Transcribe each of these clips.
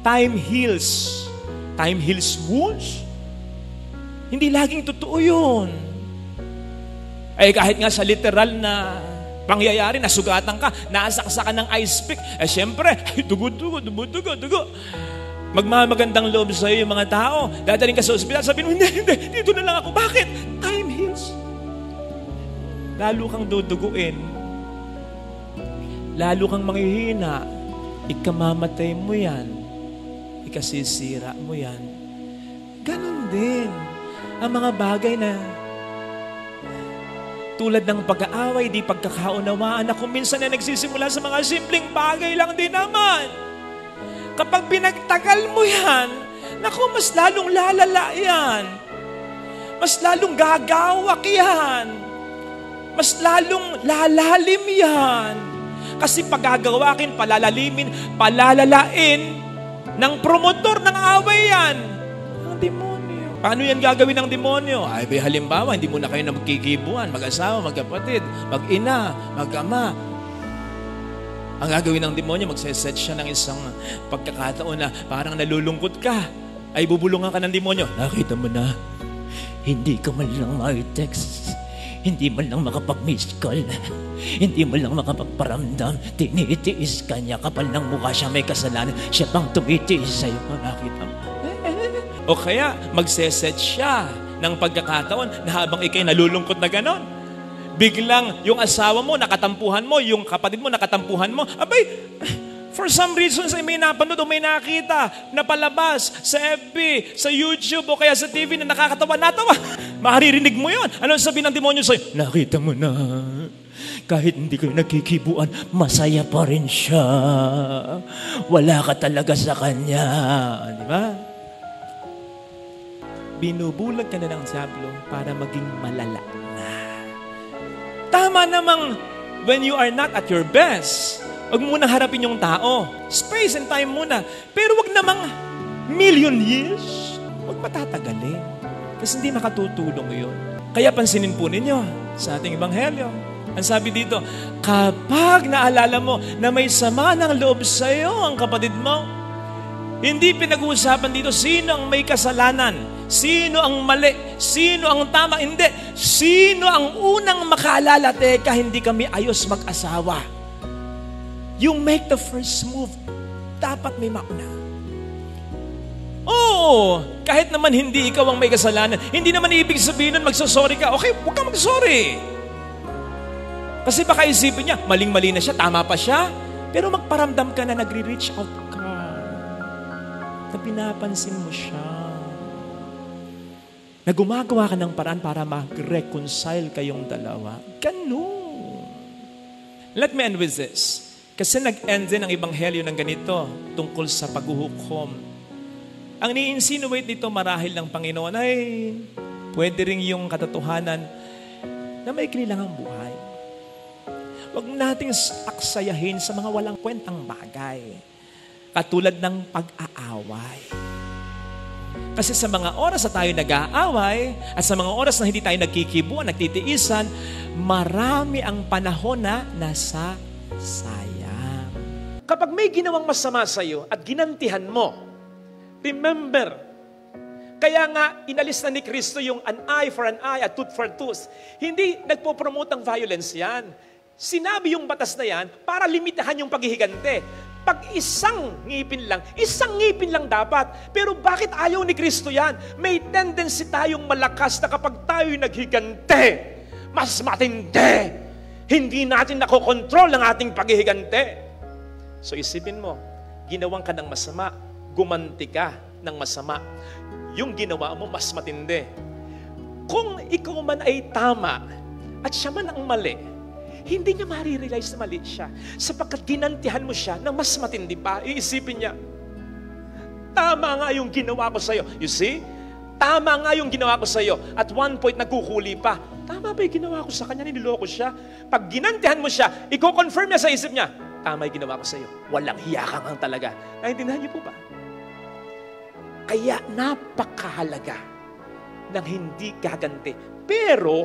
time heals. Time heals wounds. Hindi laging totoo yun. Ay kahit nga sa literal na pangyayari, nasugatan ka, nasaksakan ng ice pick, syempre, dugo. Magmamagandang loob sa'yo yung mga tao. Dadaling ka sa ospital, sabihin mo, hindi, dito na lang ako. Bakit? Time heals. Lalo kang duduguin. Lalo kang manghihina. Ikamamatay mo yan. Ikasisira mo yan. Ganon din. Ang mga bagay na tulad ng pag-aaway, di pagkakaunawaan na kung minsan na nagsisimula sa mga simpleng bagay lang din naman. Kapag pinagtagal mo yan, naku, mas lalong lalala yan. Mas lalong gagawak yan. Mas lalong lalalim yan. Kasi pagagawakin, palalalimin, palalalain ng promotor ng away yan. Ang demonyo. Paano yan gagawin ng demonyo? Ay, halimbawa, hindi mo na kayo na magkikibuan, mag-asawa, magkapatid, mag-ina, mag-ama. Ang gagawin ng demonyo, magseset siya ng isang pagkakataon na parang nalulungkot ka. Ay, bubulungan ka ng demonyo. Nakita mo na, hindi ka man lang ma-text. Hindi man lang makapag-miss call. Hindi man lang makapagparamdam. Tinitiis ka niya. Kapal ng mukha siya, may kasalanan. Siya pang tumitiis sa'yo. Nakita mo. O kaya, magseset siya ng pagkakataon na habang ikay nalulungkot na ganon. Biglang yung asawa mo, nakatampuhan mo, yung kapatid mo, nakatampuhan mo. Abay, for some reasons ay may napanood o may nakita na palabas sa FB, sa YouTube o kaya sa TV na nakakatawa, natawa. Maririnig mo yun. Ano sabihin ng demonyo sa'yo? Nakita mo na. Kahit hindi kayo nagkikibuan, masaya pa rin siya. Wala ka talaga sa kanya. Di ba? Binubulag ka na ng diablo para maging malala na. Tama namang when you are not at your best, huwag munang harapin yung tao. Space and time muna. Pero huwag namang million years. Huwag matatagalin. Kasi hindi makatutulong yun. Kaya pansinin po ninyo sa ating ebanghelyo. Ang sabi dito, kapag naalala mo na may sama ng loob sa iyo ang kapatid mo, hindi pinag-uusapan dito sino ang may kasalanan, sino ang mali, sino ang tama, hindi. Sino ang unang makaalala, teka, hindi kami ayos mag-asawa. You make the first move. Dapat may mauna. Oo, kahit naman hindi ikaw ang may kasalanan, hindi naman ibig sabihin nun magsasorry ka. Okay, huwag kang magsorry. Kasi baka isipin niya, maling-mali na siya, tama pa siya. Pero magparamdam ka na nagre-reach out ka. Na pinapansin mo siya. Na gumagawa ka ng paraan para mag-reconcile kayong dalawa. Ganun. Let me end with this. Kasi nag-end din ang ebanghelyo ng ganito tungkol sa paghuhukom. Ang ni-insinuate nito marahil ng Panginoon ay pwede rin yung katotohanan na may kinilangang buhay. Huwag nating aksayahin sa mga walang kwentang bagay. Katulad ng pag-aaway. Kasi sa mga oras na tayo nag-aaway at sa mga oras na hindi tayo nagkikibuan, nagtitiisan, marami ang panahon na nasa sayang. Kapag may ginawang masama sa iyo at ginantihan mo, remember, kaya nga inalis na ni Kristo yung an eye for an eye, a tooth for a tooth. Hindi nagpo-promote ng violence yan. Sinabi yung batas na yan para limitahan yung paghihigante. Pag isang ngipin lang dapat. Pero bakit ayaw ni Kristo yan? May tendency tayong malakas na kapag tayo'y naghigante, mas matindi. Hindi natin nakokontrol ang ating paghihigante. So isipin mo, ginawang ka ng masama, gumanti ka ng masama. Yung ginawa mo, mas matindi. Kung ikaw man ay tama at siya man ang mali, hindi niya marirealize na mali siya. Sapagkat ginantihan mo siya na mas matindi pa, iisipin niya, tama nga yung ginawa ko sa'yo. You see? Tama nga yung ginawa ko sa'yo. At one point, nagkuhuli pa. Tama ba yung ginawa ko sa kanya? Niloloko siya. Pag ginantihan mo siya, i-confirm niya sa isip niya, tama yung ginawa ko sa'yo. Walang hiyakang ang talaga. Naintindihan niyo po ba? Kaya napakahalaga ng hindi gaganti. Pero,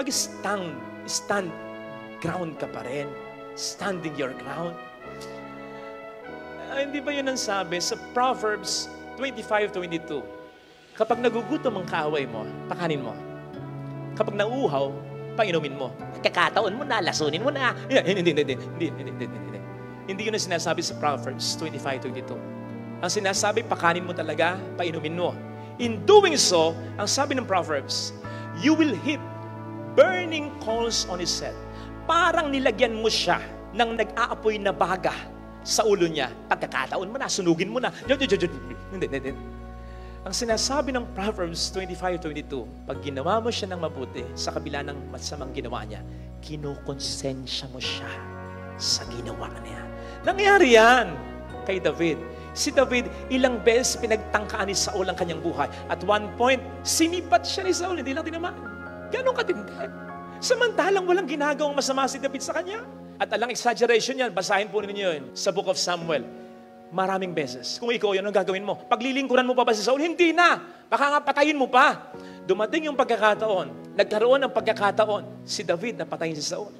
stand ground ka pa rin. Standing your ground. hindi ba yun ang sabi sa Proverbs 25:22? Kapag nagugutom ang kaaway mo, pakanin mo. Kapag nauuhaw, painumin mo. Kakataon mo na, lasunin mo na. Hindi. Hindi yun ang sinasabi sa Proverbs 25:22. Ang sinasabi, pakanin mo talaga, painumin mo. In doing so, ang sabi ng Proverbs, you will heap burning coals on his head. Parang nilagyan mo siya ng nag-aapoy na baga sa ulo niya. Pagkakataon mo na, sunugin mo na. Hindi. Ang sinasabi ng Proverbs 25:22, pag ginawa mo siya ng mabuti sa kabila ng masamang ginawa niya, kinukonsensya mo siya sa ginawa niya. Nangyari yan kay David. Si David, ilang beses pinagtangkaan ni Saul ang kanyang buhay. At one point, sinipat siya ni Saul, hindi lang tinamaan. Ganon katindi. Samantalang walang ginagawang masama si David sa kanya. At alang exaggeration yan, basahin po ninyo yun sa Book of Samuel. Maraming beses. Kung ikaw yun, ang gagawin mo? Paglilingkuran mo pa ba si Saul? Hindi na. Baka nga patayin mo pa. Dumating yung pagkakataon. Nagkaroon ng pagkakataon. Si David na patayin si Saul.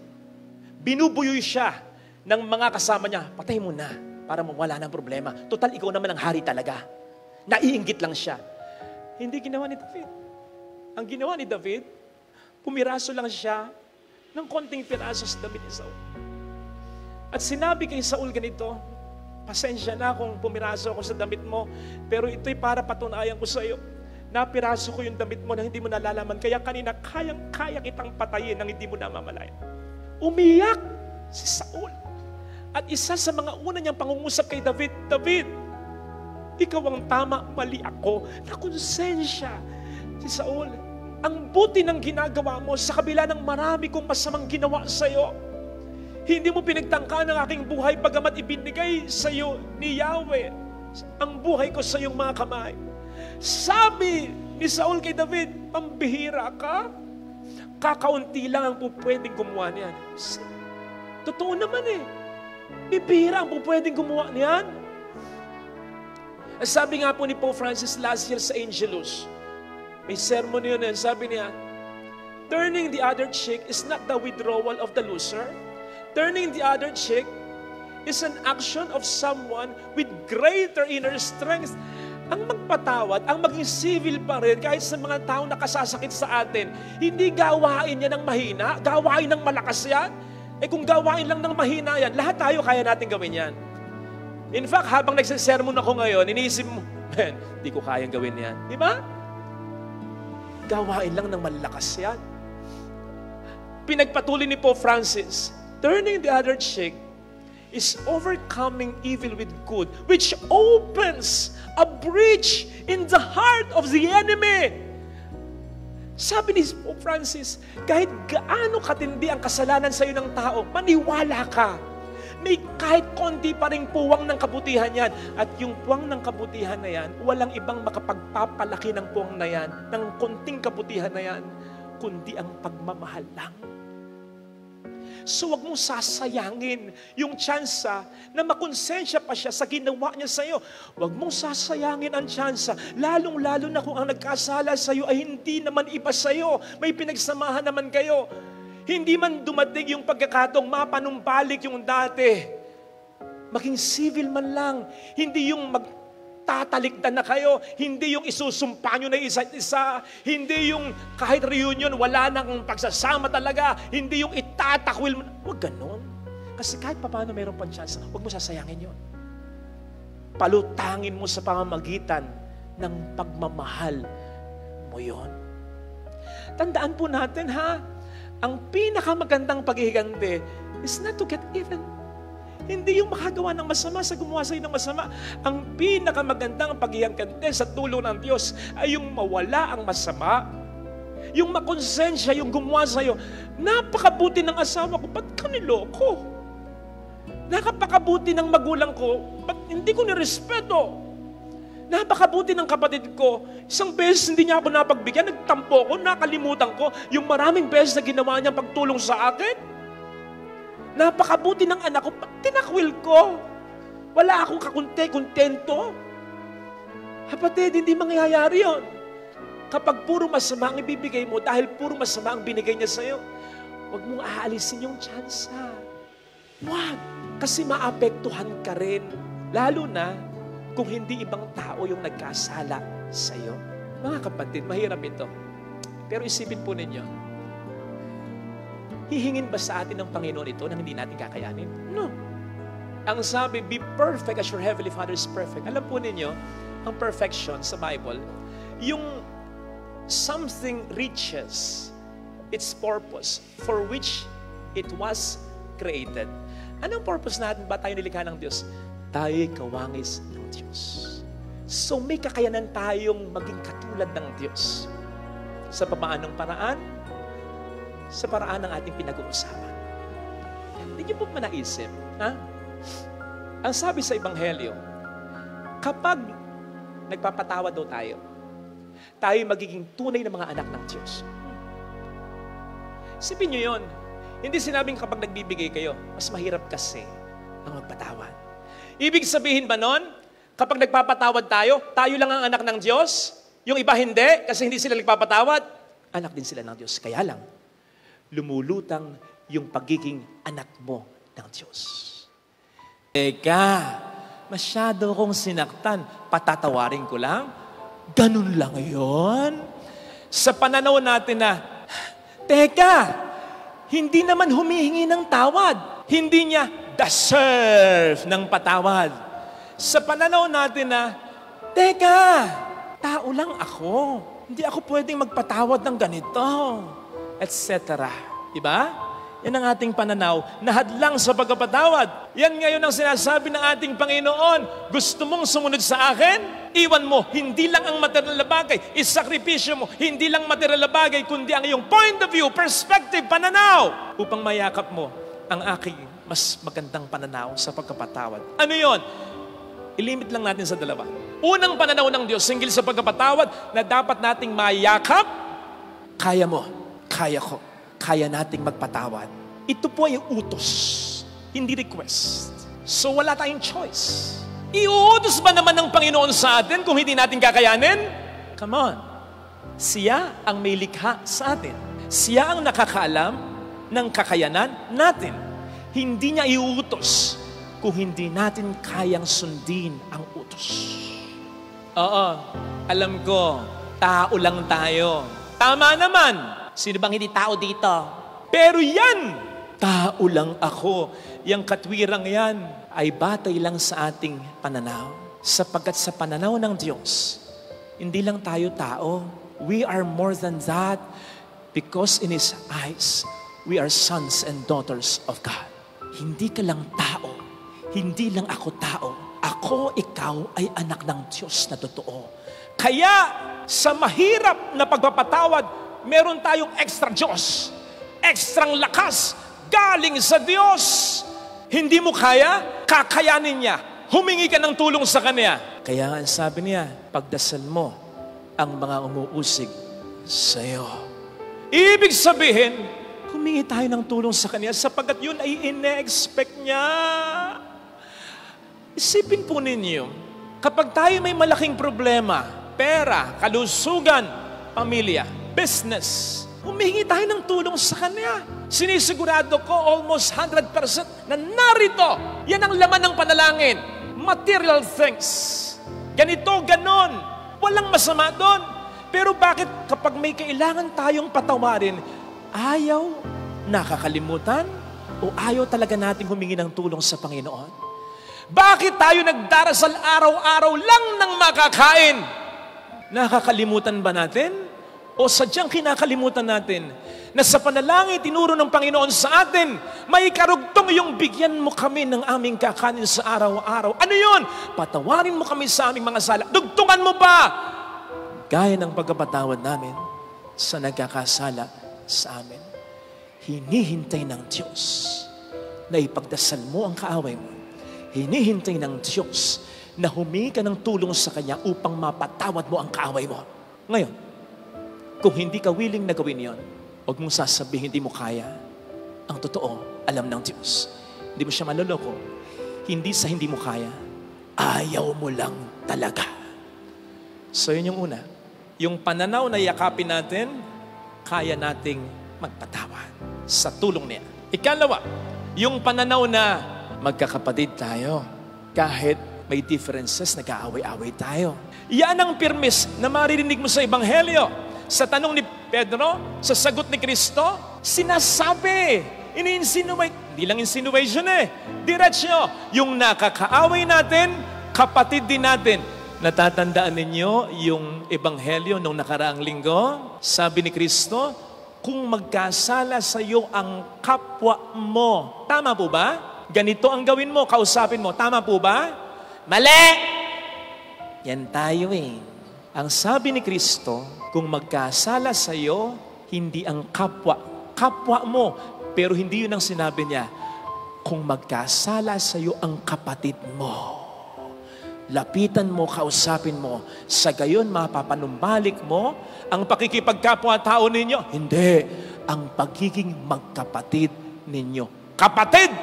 Binubuyoy siya ng mga kasama niya. Patay mo na para mawala ng problema. Total, ikaw naman ang hari talaga. Naiinggit lang siya. Hindi ginawa ni David. Ang ginawa ni David, pumiraso lang siya ng konting piraso sa damit ni Saul. At sinabi kay Saul ganito, pasensya na kung pumiraso ako sa damit mo, pero ito'y para patunayan ko sa iyo. Napiraso ko yung damit mo na hindi mo nalalaman, kaya kanina kayang-kaya kitang patayin nang hindi mo namamalayan. Umiyak si Saul. At isa sa mga una niyang pangungusap kay David, David, ikaw ang tama, mali ako. Nakonsensya si Saul. Ang buti ng ginagawa mo sa kabila ng marami kong masamang ginawa sa iyo. Hindi mo pinagtangka ng aking buhay bagamat ibinigay sa iyo ni Yahweh ang buhay ko sa iyong mga kamay. Sabi ni Saul kay David, pambihira ka? Kakaunti lang ang pupwedeng gumawa niyan. Totoo naman eh. Bibihira ang pupwedeng gumawa niyan. Sabi nga po ni Pope Francis last year sa Angelus, may sermon yun eh, sabi niya, turning the other cheek is not the withdrawal of the loser. Turning the other cheek is an action of someone with greater inner strength. Ang magpatawad, ang maging civil pa rin kahit sa mga tao na kasasakit sa atin, hindi gawain niya ng mahina, gawain ng malakas yan. Eh kung gawain lang ng mahina yan, lahat tayo kaya natin gawin yan. In fact, habang nagsisermon ako ngayon, iniisip mo, hindi ko kayang gawin yan. Di ba? Gawain lang ng malakas yan. Pinagpatuloy ni Pope Francis, turning the other cheek is overcoming evil with good, which opens a breach in the heart of the enemy. Sabi ni Pope Francis, kahit gaano katindi ang kasalanan sa iyo ng tao, maniwala ka. May kahit konti pa ring puwang ng kabutihan yan. At yung puwang ng kabutihan na yan, walang ibang makapagpapalaki ng puwang na yan, ng konting kabutihan na yan, kundi ang pagmamahal lang. So wag mong sasayangin yung tsansa na makonsensya pa siya sa ginawa niya sa iyo. Wag mong sasayangin ang tsansa, lalong-lalo na kung ang nagkasala sa iyo ay hindi naman iba sa iyo. May pinagsamahan naman kayo. Hindi man dumating yung pagkakataong mapanumbalik yung dati. Maging civil man lang. Hindi yung magtatalikdan na kayo. Hindi yung isusumpa nyo na isa't isa. Hindi yung kahit reunion, wala nang pagsasama talaga. Hindi yung itatakwil mo. Huwag ganon. Kasi kahit paano mayroon pang chance, huwag mo sasayangin yun. Palutangin mo sa pamamagitan ng pagmamahal mo yun. Tandaan po natin ha, ang pinakamagandang paghihiganti is not to get even. Hindi yung makagawa ng masama sa gumawa sa'yo ng masama. Ang pinakamagandang paghihiganti sa tulong ng Diyos ay yung mawala ang masama. Yung makonsensya, yung gumawa sa'yo. Napakabuti ng asawa ko, ba't ka niloko? Napakabuti ng magulang ko, ba't hindi ko nirespeto? Napakabuti ng kapatid ko, isang beses hindi niya ako napagbigyan, nagtampo ko, nakalimutan ko yung maraming beses na ginawa niyang pagtulong sa akin. Napakabuti ng anak ko, tinakwil ko. Wala akong kontento. Kapatid, hindi mangyayari yun. Kapag puro masama ang ibibigay mo, dahil puro masama ang binigay niya sa'yo, huwag mong aalisin yung tsansa. Huwag, kasi maapektuhan ka rin. Lalo na kung hindi ibang tao yung nagkasala sa iyo. Mga kapatid, mahirap ito. Pero isipin po ninyo, hihingin ba sa atin ng Panginoon ito na hindi natin kakayanin? No. Ang sabi, be perfect as your Heavenly Father is perfect. Alam po ninyo, ang perfection sa Bible, yung something reaches its purpose for which it was created. Anong purpose natin ba tayo nilikha ng Diyos? Tayo'y kawangis ng Diyos. So may kakayanan tayong maging katulad ng Diyos. Sa paanong paraan? Sa paraan ng ating pinag-uusapan. Hindi niyo po manaisip, ha? Ang sabi sa Ebanghelyo, kapag nagpapatawad daw tayo magiging tunay na mga anak ng Diyos. Isipin niyo yun. Hindi sinabing kapag nagbibigay kayo, mas mahirap kasi ang magpatawad. Ibig sabihin ba nun, kapag nagpapatawad tayo lang ang anak ng Diyos? Yung iba hindi, kasi hindi sila nagpapatawad? Anak din sila ng Diyos. Kaya lang, lumulutang yung pagiging anak mo ng Diyos. Teka, masyado kong sinaktan, patatawarin ko lang? Ganun lang yun? Sa pananaw natin na, teka, hindi naman humihingi ng tawad. Hindi niya deserve ng patawad. Sa pananaw natin na, teka, tao lang ako. Hindi ako pwedeng magpatawad ng ganito. Etc. Diba? Yan ang ating pananaw na hadlang sa pagkapatawad. Yan ngayon ang sinasabi ng ating Panginoon. Gusto mong sumunod sa akin? Iwan mo, hindi lang ang material na bagay. Isakripisyo mo, hindi lang material na bagay, kundi ang iyong point of view, perspective, pananaw. Upang mayakap mo ang aking mas magandang pananaw sa pagkapatawad. Ano yon? Ilimit lang natin sa dalawa. Unang pananaw ng Diyos, hinggil sa pagkapatawad, na dapat nating mayakap, kaya mo, kaya ko. Kaya nating magpatawad. Ito po ay utos, hindi request. So wala tayong choice. Iuutos ba naman ng Panginoon sa atin kung hindi natin kakayanin? Come on. Siya ang may likha sa atin. Siya ang nakakaalam ng kakayanan natin. Hindi niya iuutos kung hindi natin kayang sundin ang utos. Oo, alam ko, tao lang tayo. Tama naman. Sino bang hindi tao dito? Pero yan, tao lang ako. Yang katwirang yan ay batay lang sa ating pananaw. Sapagkat sa pananaw ng Diyos, hindi lang tayo tao. We are more than that because in His eyes, we are sons and daughters of God. Hindi ka lang tao. Hindi lang ako tao. Ako, ikaw ay anak ng Diyos na totoo. Kaya sa mahirap na pagpapatawad, meron tayong extra Diyos, extrang lakas, galing sa Diyos. Hindi mo kaya, kakayanin niya. Humingi ka ng tulong sa Kanya. Kaya nga sabi niya, pagdasal mo ang mga umuusig sa iyo. Ibig sabihin, humingi tayo ng tulong sa Kanya sapagkat yun ay ine-expect niya. Isipin po ninyo, kapag tayo may malaking problema, pera, kalusugan, pamilya, business, humingi tayo ng tulong sa Kanya. Sinisigurado ko almost 100% na narito. Yan ang laman ng panalangin. Material things. Ganito, ganon. Walang masama doon. Pero bakit kapag may kailangan tayong patawarin, ayaw nakakalimutan o ayaw talaga nating humingi ng tulong sa Panginoon? Bakit tayo nagdarasal araw-araw lang ng makakain? Nakakalimutan ba natin? O sadyang kinakalimutan natin na sa panalangin tinuro ng Panginoon sa atin, may karugtong yung bigyan mo kami ng aming kakanin sa araw-araw. Ano yun? Patawarin mo kami sa aming mga sala. Dugtungan mo ba? Gaya ng pagkapatawad namin sa nagkakasala sa amin. Hinihintay ng Diyos na ipagdasal mo ang kaaway mo. Hinihintay ng Diyos na humingi ka ng tulong sa Kanya upang mapatawad mo ang kaaway mo. Ngayon, kung hindi ka willing na gawin yon, huwag mong sasabihin hindi mo kaya. Ang totoo, alam ng Diyos. Hindi mo siya maloloko. Hindi sa hindi mo kaya, ayaw mo lang talaga. So yun yung una. Yung pananaw na yakapin natin, kaya nating magpatawad sa tulong niya. Ikalawa, yung pananaw na magkakapatid tayo kahit may differences, nag-aaway-aaway tayo. Yan ang pirmis na maririnig mo sa Ebanghelyo. Sa tanong ni Pedro, sa sagot ni Kristo, sinasabi, ini-insinuate, hindi lang insinuation diretsyo, yung nakakaaway natin, kapatid din natin. Natatandaan ninyo yung Ebanghelyo nung nakaraang linggo? Sabi ni Kristo, kung magkasala sa iyo ang kapwa mo, tama po ba? Ganito ang gawin mo, kausapin mo, tama po ba? Mali! Yan tayo Ang sabi ni Kristo, kung magkasala sa iyo, hindi ang kapwa mo. Pero hindi yun ang sinabi niya. Kung magkasala sa iyo ang kapatid mo, lapitan mo, kausapin mo. Sa gayon, mapapanumbalik mo ang pakikipagkapwa-tao ninyo. Hindi. Ang pagiging magkapatid ninyo. Kapatid!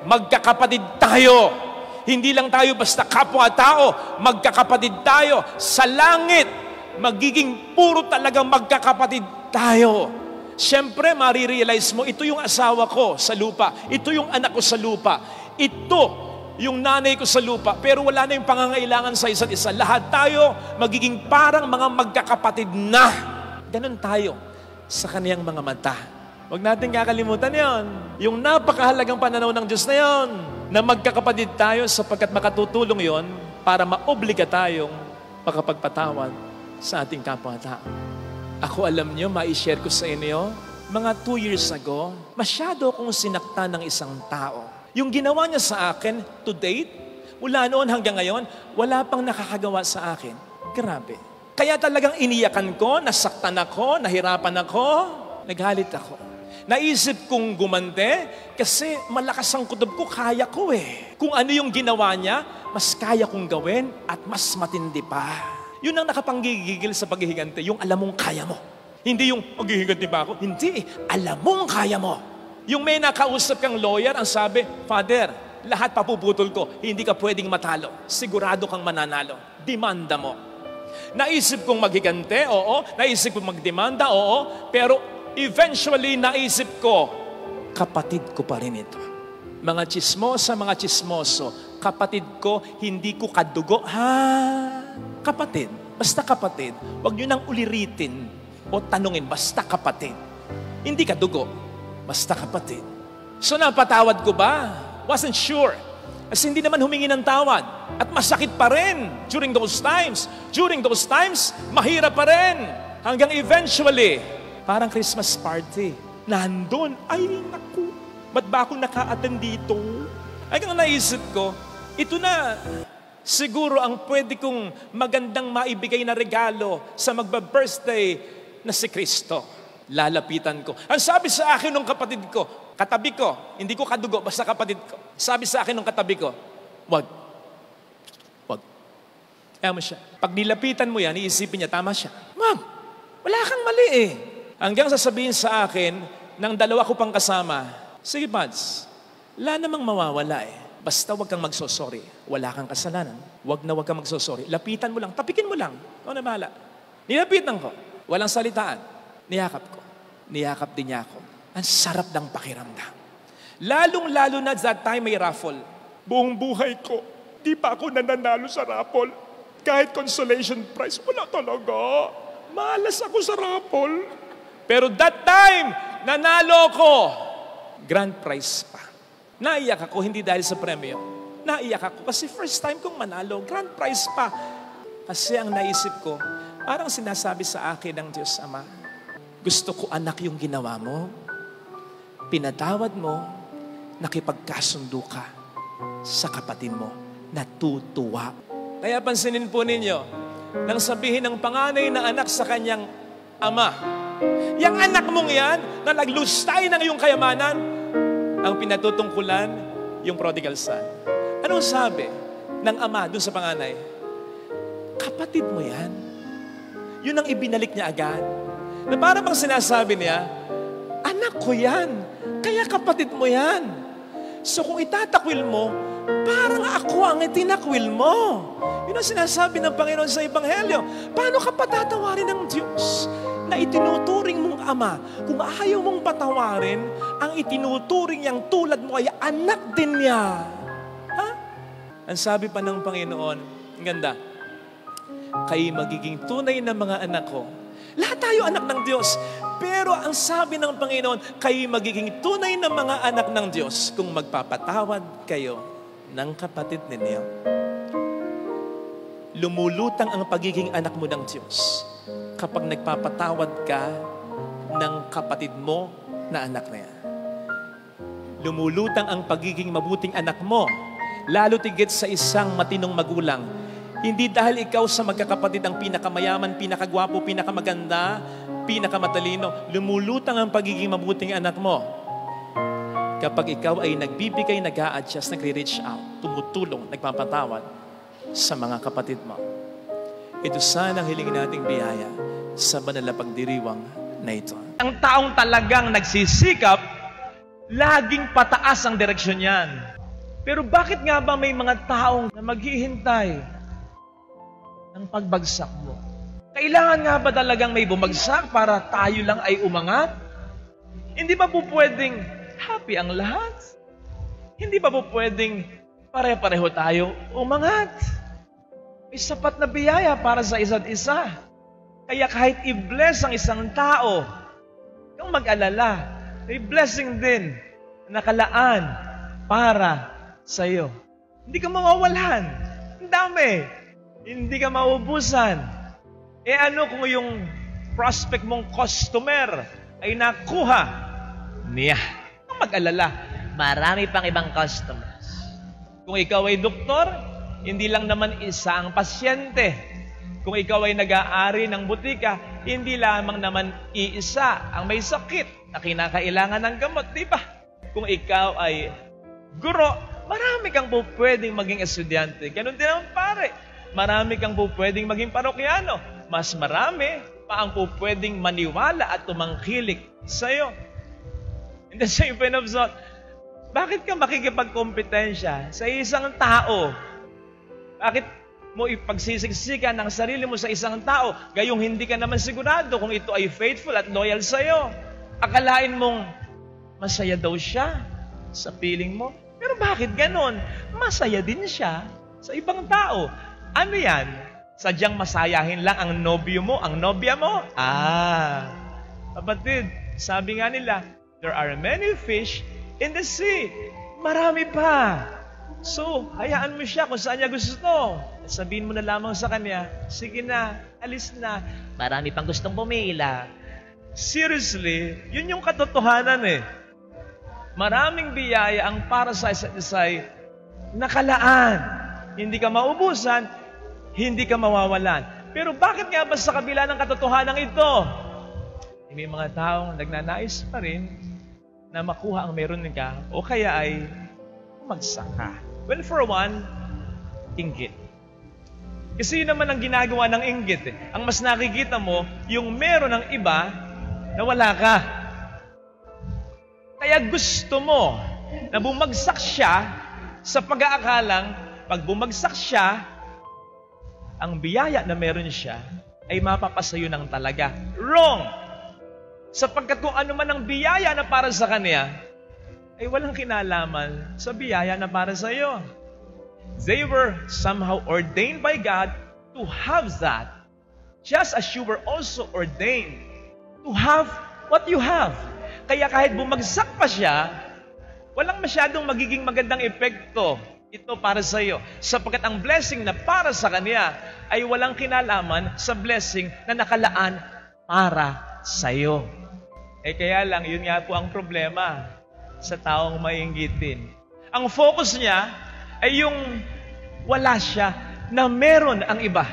Magkakapatid tayo. Hindi lang tayo basta kapwa-tao, magkakapatid tayo. Sa langit, magiging puro talagang magkakapatid tayo. Siyempre, marirealize mo, ito yung asawa ko sa lupa. Ito yung anak ko sa lupa. Ito yung nanay ko sa lupa. Pero wala na yung pangangailangan sa isa't isa. Lahat tayo magiging parang mga magkakapatid na. Ganon tayo sa kaniyang mga mata. Huwag natin kakalimutan yon. Yung napakahalagang pananaw ng Diyos na yon, na magkakapatid tayo sapagkat makatutulong yon para maobliga tayong makapagpatawad sa ating kapwa-tao. Ako alam nyo, ma-share ko sa inyo, mga 2 years ago, masyado akong sinaktan ng isang tao. Yung ginawa niya sa akin, to date, mula noon hanggang ngayon, wala pang nakakagawa sa akin. Grabe. Kaya talagang iniyakan ko, nasaktan ako, nahirapan ako, naghalit ako. Naisip kong gumante kasi malakas ang kutob ko, kaya ko Kung ano yung ginawa niya, mas kaya kong gawin at mas matindi pa. Yun ang nakapanggigigil sa paghihigante, yung alam mong kaya mo. Hindi yung, maghihiganti ba ako? Hindi, alam mong kaya mo. Yung may nakausap kang lawyer, ang sabi, Father, lahat papuputol ko, hindi ka pwedeng matalo. Sigurado kang mananalo. Demanda mo. Naisip kong maghigante, oo. Naisip kong magdemanda, oo. Pero eventually, naisip ko, kapatid ko pa rin ito. Mga chismoso, kapatid ko, hindi ko kadugo. Kapatid, basta kapatid. Huwag nyo nang uliritin o tanungin, basta kapatid. Hindi kadugo, basta kapatid. So napatawad ko ba? Wasn't sure. Kasi hindi naman humingi ng tawad. At masakit pa rin during those times. During those times, mahirap pa rin. Hanggang eventually, parang Christmas party. Nandun, ay naku, ba't ba ako naka-attend dito? Ay kang naisip ko, ito na siguro ang pwede kong magandang maibigay na regalo sa magba-birthday na si Kristo. Lalapitan ko. Ang sabi sa akin ng kapatid ko, katabi ko, hindi ko kadugo, basta kapatid ko. Sabi sa akin ng katabi ko, wag. Kaya mo siya. Pag nilapitan mo yan, iisipin niya, tama siya. Ma'am, wala kang mali Hanggang sasabihin sa akin, ng dalawa ko pang kasama, sige Pads, wala namang mawawala Basta wag kang magsosorry. Wala kang kasalanan. Wag kang magsosorry. Lapitan mo lang, tapikin mo lang. Ako na bahala. Nilapitan ko. Walang salitaan. Niyakap ko. Niyakap din niya ako. Ang sarap ng pakiramdam. Lalong-lalo na that time may raffle. Buong buhay ko, di pa ako nananalo sa raffle. Kahit consolation prize, wala talaga. Malas ako sa raffle. Pero that time, nanalo ko. Grand prize pa. Naiyak ako, hindi dahil sa premyo. Naiyak ako kasi first time kong manalo. Grand prize pa. Kasi ang naisip ko, parang sinasabi sa akin ng Diyos Ama, gusto ko anak yung ginawa mo. Pinatawad mo, nakipagkasundo ka sa kapatid mo. Natutuwa. Kaya pansinin po ninyo, nang sabihin ng panganay na anak sa kanyang ama, yung anak mong yan, na naglustay ng iyong kayamanan, ang pinatutungkulan, yung prodigal son. Anong sabi ng ama dun sa panganay? Kapatid mo yan. Yun ang ibinalik niya agad. Na parang bang sinasabi niya, anak ko yan, kaya kapatid mo yan. So kung itatakwil mo, parang ako ang itinakwil mo. Yun ang sinasabi ng Panginoon sa Ebanghelyo. Paano ka patatawarin ng Diyos na itinuturing mong ama? Kung ayaw mong patawarin, ang itinuturing niyang tulad mo ay anak din niya. Ha? Ang sabi pa ng Panginoon, ang ganda, kayo magiging tunay na mga anak ko. Lahat tayo anak ng Diyos. Pero ang sabi ng Panginoon, kayo magiging tunay na mga anak ng Diyos kung magpapatawad kayo ng kapatid ninyo. Lumulutang ang pagiging anak mo ng Diyos kapag nagpapatawad ka ng kapatid mo na anak na yan. Lumulutang ang pagiging mabuting anak mo, lalo tigit sa isang matinong magulang. Hindi dahil ikaw sa magkakapatid ang pinakamayaman, pinakagwapo, pinakamaganda, pinakamatalino. Lumulutang ang pagiging mabuting anak mo kapag ikaw ay nagbibigay, nag-a-adjust, nagre-reach out, tumutulong, nagpapatawad sa mga kapatid mo. Ito sana ang hilingin nating biyaya sa banal na pagdiriwang na ito. Ang taong talagang nagsisikap, laging pataas ang direksyon niyan. Pero bakit nga ba may mga taong na maghihintay ng pagbagsak mo? Kailangan nga ba talagang may bumagsak para tayo lang ay umangat? Hindi ba po pwedeng happy ang lahat? Hindi ba po pwedeng pare-pareho tayo umangat? May sapat na biyaya para sa isa't isa. Kaya kahit i-bless ang isang tao, kung mag-alala, may blessing din na nakalaan para sa iyo. Hindi ka mawawalan. Ang dami. Hindi ka maubusan. Eh ano kung yung prospect mong customer ay nakuha niya? Kung mag-alala, marami pang ibang customers. Kung ikaw ay doktor, hindi lang naman isa ang pasyente. Kung ikaw ay nag-aari ng butika, hindi lamang naman iisa ang may sakit na kinakailangan ng gamot, di ba? Kung ikaw ay guro, marami kang po pwedeng maging estudyante. Ganun din naman pare. Marami kang po pwedeng maging parokyano. Mas marami pa ang po pwedeng maniwala at tumangkilik sa'yo. In the same vein of thought, bakit ka makikipagkompetensya sa isang tao? Bakit mo ipagsisiksikan ang sarili mo sa isang tao, gayong hindi ka naman sigurado kung ito ay faithful at loyal sa'yo? Akalain mong masaya daw siya sa piling mo. Pero bakit ganon? Masaya din siya sa ibang tao. Ano yan? Sadyang masayahin lang ang nobyo mo, ang nobya mo? Kapatid, sabi nga nila, there are many fish in the sea. Marami pa. So, hayaan mo siya kung saan niya gusto. Sabihin mo na lamang sa kanya, sige na, alis na. Marami pang gustong pumila. Seriously, yun yung katotohanan eh. Maraming biyaya ang para sa isa't isa'y nakalaan. Hindi ka maubusan, hindi ka mawawalan. Pero bakit nga ba sa kabila ng katotohanan ito, may mga taong nagnanais pa rin na makuha ang meron ka o kaya ay magsaka? Well, for one, inggit. Kasi yun naman ang ginagawa ng inggit eh. Ang mas nakikita mo, yung meron ng iba na wala ka. Kaya gusto mo na bumagsak siya sa pag-aakalang pag bumagsak siya, ang biyaya na meron siya ay mapapasayo ng talaga. Wrong! Sapagkat kung ano man ang biyaya na para sa kanya, ay walang kinalaman sa biyaya na para sa iyo. They were somehow ordained by God to have that, just as you were also ordained to have what you have. Kaya kahit bumagsak pa siya, walang masyadong magiging magandang epekto ito para sa iyo. Sapagkat ang blessing na para sa kanya ay walang kinalaman sa blessing na nakalaan para sa iyo. Eh kaya lang, yun nga po ang problema sa taong mainggitin. Ang focus niya ay yung wala siya na meron ang iba.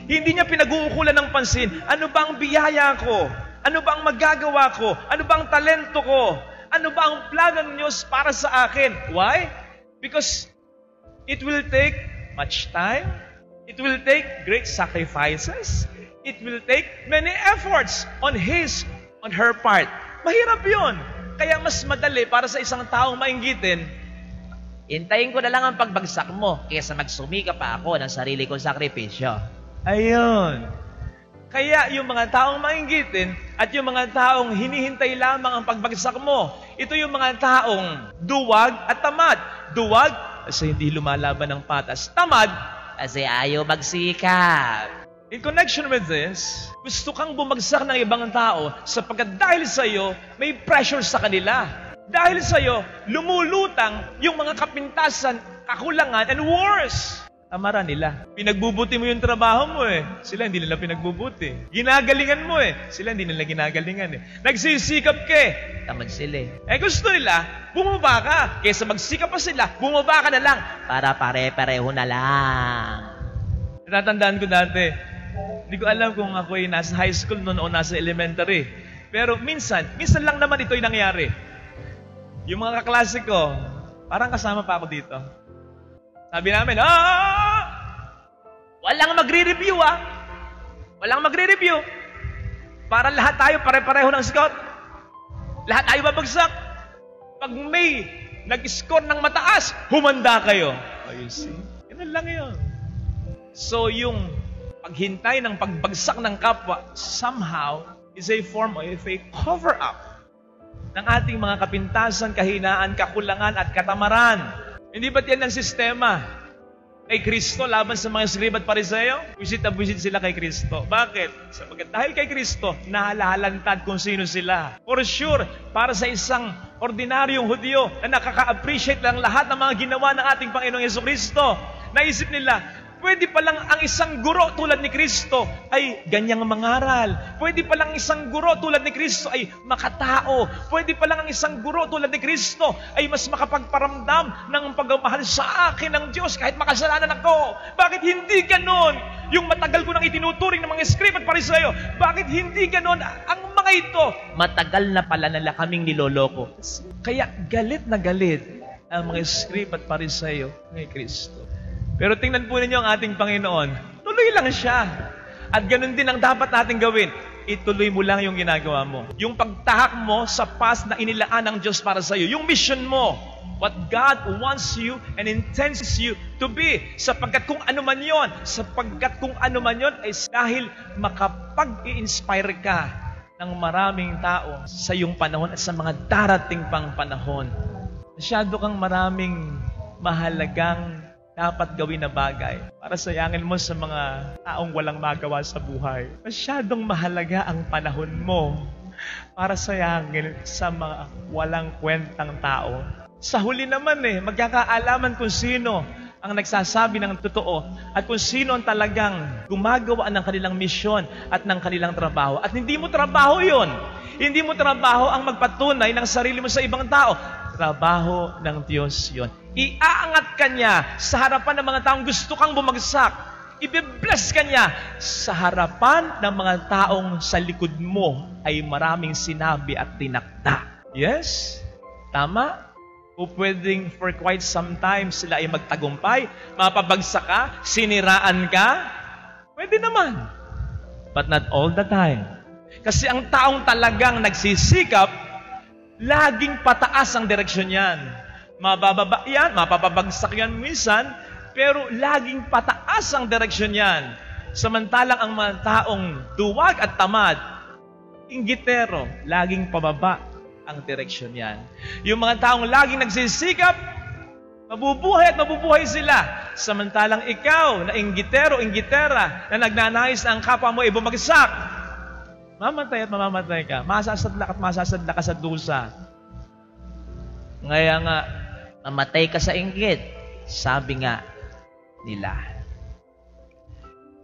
Hindi niya pinag-uukulan ng pansin, ano ba ang biyaya ko? Ano ba ang magagawa ko? Ano ba ang talento ko? Ano ba ang plano ng Diyos para sa akin? Why? Because it will take much time. It will take great sacrifices. It will take many efforts on her part. Mahirap yun. Kaya mas madali para sa isang taong mainggitin, hintayin ko na lang ang pagbagsak mo kaysa magsumika pa ako ng sarili kong sakripisyo. Ayun. Kaya yung mga taong mainggitin at yung mga taong hinihintay lamang ang pagbagsak mo, ito yung mga taong duwag at tamad. Duwag kasi hindi lumalaban ng patas. Tamad kasi ayaw magsikap. In connection with this, gusto kang bumagsak ng ibang tao sapagkat dahil sa'yo, may pressure sa kanila. Dahil sa'yo, lumulutang yung mga kapintasan, kakulangan, and worse. Tamara nila. Pinagbubuti mo yung trabaho mo eh. Sila hindi nila pinagbubuti. Ginagalingan mo eh. Sila hindi nila ginagalingan eh. Nagsisikap ka eh. Tamad sila eh. Gusto nila, bumaba ka. Kaysa magsikap pa sila, bumaba ka na lang. Para pare-pareho na lang. Natatandaan ko dati, hindi ko alam kung ako ay nasa high school noon o nasa elementary. Pero minsan lang naman ito yung nangyari. Yung mga kaklase ko, parang kasama pa ako dito. Sabi namin, walang magre-review Walang magre-review. Para lahat tayo pare-pareho ng scout. Lahat tayo babagsak. Pag may nag-score ng mataas, humanda kayo. Oh, you see? Ganun lang yun. So yung paghintay ng pagbagsak ng kapwa, somehow, is a form of a cover-up ng ating mga kapintasan, kahinaan, kakulangan, at katamaran. Hindi ba't yan ang sistema kay Kristo laban sa mga Skriba at Pariseo? Visit na visit sila kay Kristo. Bakit? Sapagkat dahil kay Kristo, nahalalantad kung sino sila. For sure, para sa isang ordinaryong Hudyo na nakaka-appreciate lang lahat ng mga ginawa ng ating Panginoong Jesucristo, naisip nila, pwede palang ang isang guro tulad ni Kristo ay ganyang mangaral. Pwede palang isang guro tulad ni Kristo ay makatao. Pwede palang ang isang guro tulad ni Kristo ay mas makapagparamdam ng pagmamahal sa akin ng Diyos kahit makasalanan ako. Bakit hindi ganon? Yung matagal ko nang itinuturing ng mga Skriba at Pariseo, bakit hindi ganon ang mga ito? Matagal na pala nila kaming niloloko. Kaya galit na galit ang mga Skriba at Pariseo kay Kristo. Pero tingnan po ninyo ang ating Panginoon. Tuloy lang siya. At ganun din ang dapat natin gawin. Ituloy mo lang yung ginagawa mo. Yung pagtahak mo sa path na inilaan ng Diyos para sa iyo. Yung mission mo. What God wants you and intends you to be. Sapagkat kung ano man yon, ay dahil makapag-i-inspire ka ng maraming tao sa iyong panahon at sa mga darating pang panahon. Masyado kang maraming mahalagang dapat gawin na bagay para sayangin mo sa mga taong walang magawa sa buhay. Masyadong mahalaga ang panahon mo para sayangin sa mga walang kwentang tao. Sa huli naman magkakaalaman kung sino ang nagsasabi ng totoo at kung sino ang talagang gumagawa ng kanilang misyon at ng kanilang trabaho. At hindi mo trabaho yon. Hindi mo trabaho ang magpatunay ng sarili mo sa ibang tao. Trabaho ng Diyos yon. Iaangat ka niya sa harapan ng mga taong gusto kang bumagsak. Ibe-bless ka niya sa harapan ng mga taong sa likod mo ay maraming sinabi at tinakda. Yes? Tama? O pwedeng for quite some time sila ay magtagumpay, mapabagsak ka, siniraan ka? Pwede naman. But not all the time. Kasi ang taong talagang nagsisikap, laging pataas ang direksyon yan. Mabababa yan, mapapabagsak yan minsan, pero laging pataas ang direksyon yan. Samantalang ang mga taong duwag at tamad, inggitero, laging pababa ang direksyon yan. Yung mga taong laging nagsisikap, mabubuhay at mabubuhay sila. Samantalang ikaw na inggitero, inggitera, na nagnanais na ang kapwa mo ay bumagsak, mamatay at mamamatay ka. Masasadlak at masasadlak ka sa dusa. Ngaya nga, mamatay ka sa inggit. Sabi nga nila.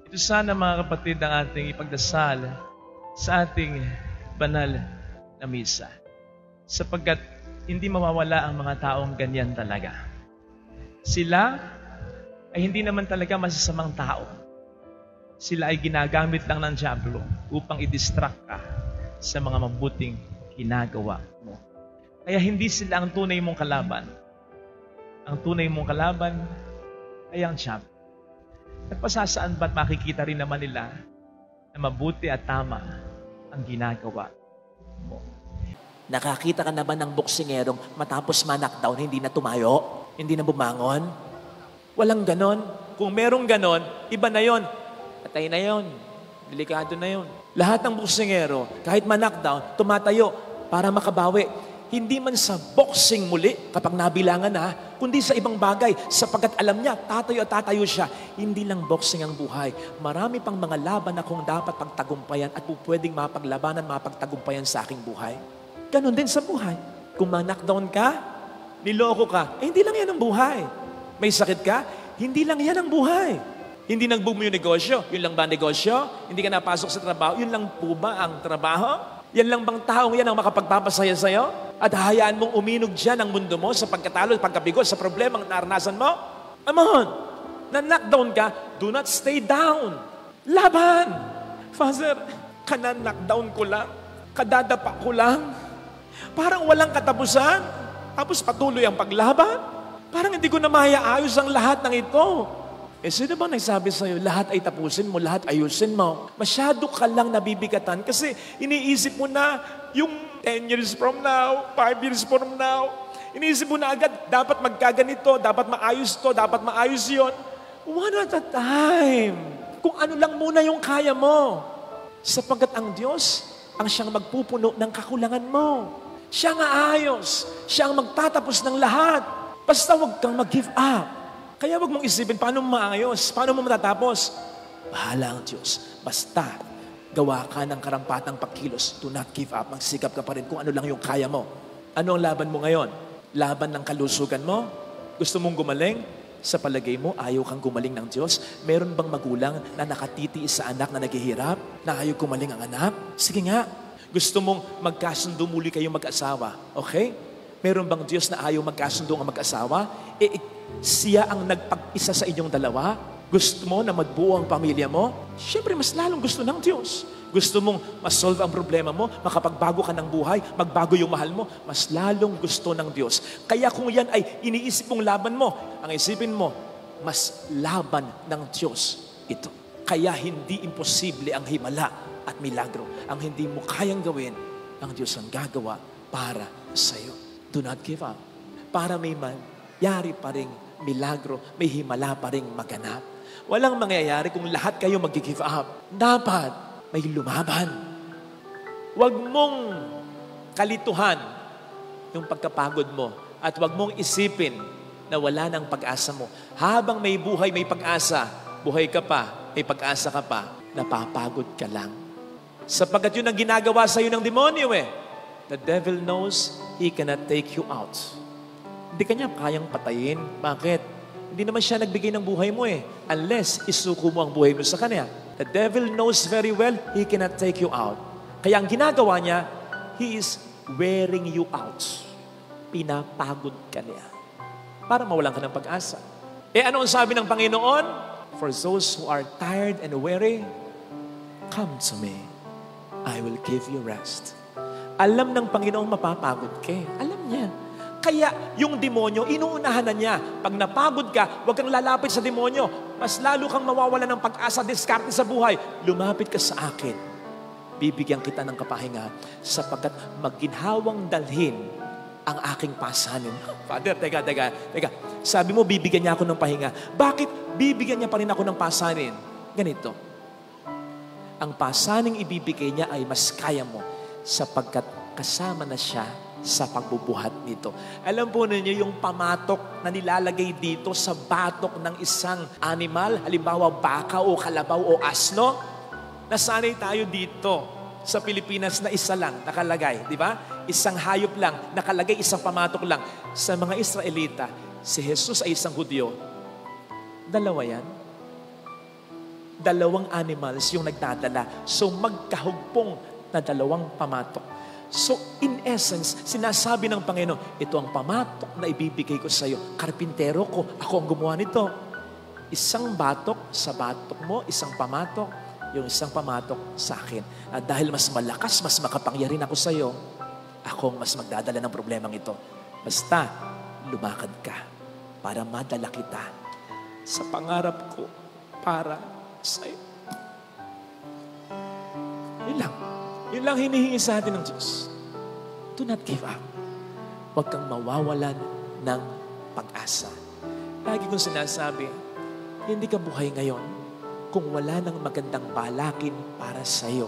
Ito sana mga kapatid ang ating ipagdasal sa ating banal na misa. Sapagkat hindi mawawala ang mga taong ganyan talaga. Sila ay hindi naman talaga masasamang tao. Sila ay ginagamit lang ng diablo upang i-distract ka sa mga mabuting ginagawa mo. Kaya hindi sila ang tunay mong kalaban. Ang tunay mong kalaban ay ang diablo. At pasasaan ba't makikita rin naman nila na mabuti at tama ang ginagawa mo? Nakakita ka na ba ng boksingerong matapos ma-knockdown, hindi na tumayo? Hindi na bumangon? Walang ganon. Kung merong ganon, iba na yon. Patay na yon. Delikado na yon. Lahat ng boksingero, kahit ma-knockdown, tumatayo para makabawi. Hindi man sa boxing muli kapag nabilangan na, kundi sa ibang bagay sapagkat alam niya, tatayo at tatayo siya. Hindi lang boxing ang buhay. Marami pang mga laban akong dapat pagtagumpayan at pwedeng mapaglabanan, mapagtagumpayan sa aking buhay. Ganon din sa buhay. Kung ma-knockdown ka, niloko ka, hindi lang yan ang buhay. May sakit ka, hindi lang yan ang buhay. Hindi nag-boom yung negosyo, yun lang ba ang negosyo? Hindi ka napasok sa trabaho, yun lang po ba ang trabaho? Yan lang bang taong yan ang makapagpapasaya sa'yo? At hayaan mong uminog dyan ang mundo mo sa pagkatalo, pagkabigo, sa problemang naranasan mo? Amon, na-knockdown ka, do not stay down. Laban! Father, kana-knockdown ko lang, kadadapa ko lang. Parang walang katapusan, tapos patuloy ang paglaban. Parang hindi ko na mayaayos ang lahat ng ito. Sino ba nagsabi sa'yo, lahat ay tapusin mo, lahat ayusin mo? Masyado ka lang nabibigatan kasi iniisip mo na yung 10 years from now, 5 years from now, iniisip mo na agad, dapat magkaganito, dapat maayos to, dapat maayos yon. One at a time. Kung ano lang muna yung kaya mo. Sapagkat ang Diyos, ang siyang magpupuno ng kakulangan mo. Siya ang aayos. Siya ang magtatapos ng lahat. Basta huwag kang mag-give up. Kaya wag mong isipin, paano mo maayos? Paano mo matatapos? Bahala ang Diyos. Basta, gawa ka ng karampatang pagkilos. Do not give up. Magsikap ka pa rin kung ano lang yung kaya mo. Ano ang laban mo ngayon? Laban ng kalusugan mo? Gusto mong gumaling? Sa palagay mo, ayaw kang gumaling ng Diyos? Meron bang magulang na nakatitiis sa anak na naghihirap? Na ayaw gumaling ang anak? Sige nga. Gusto mong magkasundo muli kayong mag-asawa? Okay? Meron bang Diyos na ayaw magkasundo ang mag-asawa? Siya ang nagpag-isa sa inyong dalawa? Gusto mo na magbuo ang pamilya mo? Siyempre, mas lalong gusto ng Diyos. Gusto mong masolve ang problema mo, makapagbago ka ng buhay, magbago yung mahal mo, mas lalong gusto ng Diyos. Kaya kung yan ay iniisip mong laban mo, ang isipin mo, mas laban ng Diyos ito. Kaya hindi imposible ang himala at milagro. Ang hindi mo kayang gawin, ang Diyos ang gagawa para sa iyo. Do not give up. Para may mangyari pa ring milagro, may himala pa ring maganap. Walang mangyayari kung lahat kayo mag-give up. Dapat may lumaban. Huwag mong kalituhan yung pagkapagod mo at huwag mong isipin na wala ng pag-asa mo. Habang may buhay, may pag-asa, buhay ka pa, may pag-asa ka pa, napapagod ka lang. Sapagkat yun ang ginagawa sa iyo ng demonyo eh. The devil knows he cannot take you out. Hindi kanya kayang patayin. Bakit? Hindi naman siya nagbigay ng buhay mo eh. Unless isuko mo ang buhay mo sa kanya. The devil knows very well he cannot take you out. Kaya ang ginagawa niya, he is wearing you out. Pinapagod ka niya. Para mawalan ka ng pag-asa. Ano ang sabi ng Panginoon? For those who are tired and weary, come to me. I will give you rest. Alam ng Panginoong mapapagod ka. Alam niya. Kaya yung demonyo, inuunahan na niya. Pag napagod ka, huwag kang lalapit sa demonyo. Mas lalo kang mawawala ng pag-asa, diskarte sa buhay. Lumapit ka sa akin. Bibigyan kita ng kapahinga sapagkat maginhawang dalhin ang aking pasanin. Father, teka. Sabi mo, bibigyan niya ako ng pahinga. Bakit bibigyan niya pa rin ako ng pasanin? Ganito. Ang pasaning ibibigay niya ay mas kaya mo sapagkat kasama na siya sa pagbubuhat nito. Alam po ninyo yung pamatok na nilalagay dito sa batok ng isang animal, halimbawa baka o kalabaw o asno, nasanay tayo dito sa Pilipinas na isa lang nakalagay, di ba? Isang hayop lang, nakalagay isang pamatok lang. Sa mga Israelita, si Jesus ay isang Hudyo. Dalawa yan. Dalawang animals yung nagdadala. So magkahugpong na dalawang pamatok. So in essence, sinasabi ng Panginoon, ito ang pamatok na ibibigay ko sa iyo. Karpintero ko, ako ang gumawa nito. Isang batok sa batok mo, isang pamatok, yung isang pamatok sa akin. At dahil mas malakas, mas makapangyarihan ako sa iyo, ako ang mas magdadala ng problemang ito. Basta, lumakad ka para madala kita sa pangarap ko para sa iyo. Yun lang. Yun lang hinihingi sa atin ng Diyos. Do not give up. Huwag kang mawawalan ng pag-asa. Lagi kong sinasabi, hindi ka buhay ngayon kung wala nang magandang balakin para sa iyo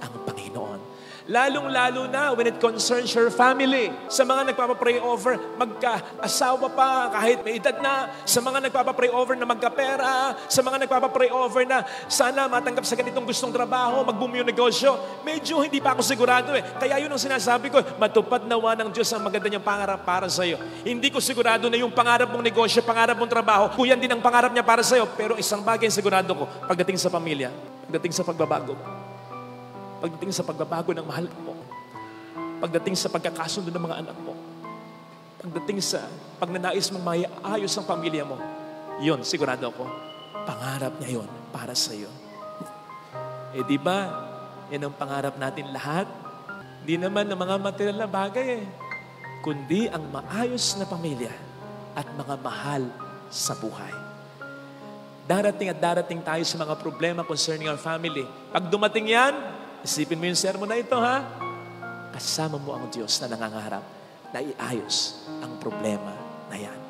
ang Panginoon. Lalong-lalo na when it concerns your family. Sa mga nagpapapray over, magka-asawa pa kahit may edad na. Sa mga nagpapapray over na magkapera. Sa mga nagpapapray over na sana matanggap sa ganitong gustong trabaho, mag-boom yung negosyo. Medyo hindi pa ako sigurado eh. Kaya yun ang sinasabi ko, matupad nawa ng Diyos ang maganda niyang pangarap para sa iyo. Hindi ko sigurado na yung pangarap mong negosyo, pangarap mong trabaho, kung yan din ang pangarap niya para sa iyo. Pero isang bagay sigurado ko, pagdating sa pamilya, pagdating sa pagbabago, pagdating sa pagbabago ng mahal mo, pagdating sa pagkakasundo ng mga anak mo, pagdating sa pagnanais mong maiayos ang pamilya mo, yun, sigurado ako, pangarap niya yun para sa iyo. Eh di ba, yan ang pangarap natin lahat. Di naman ng mga material na bagay kundi ang maayos na pamilya at mga mahal sa buhay. Darating at darating tayo sa mga problema concerning our family. Pag dumating yan, isipin mo yung sermon na ito, ha? Kasama mo ang Diyos na nangangarap na iayos ang problema na yan.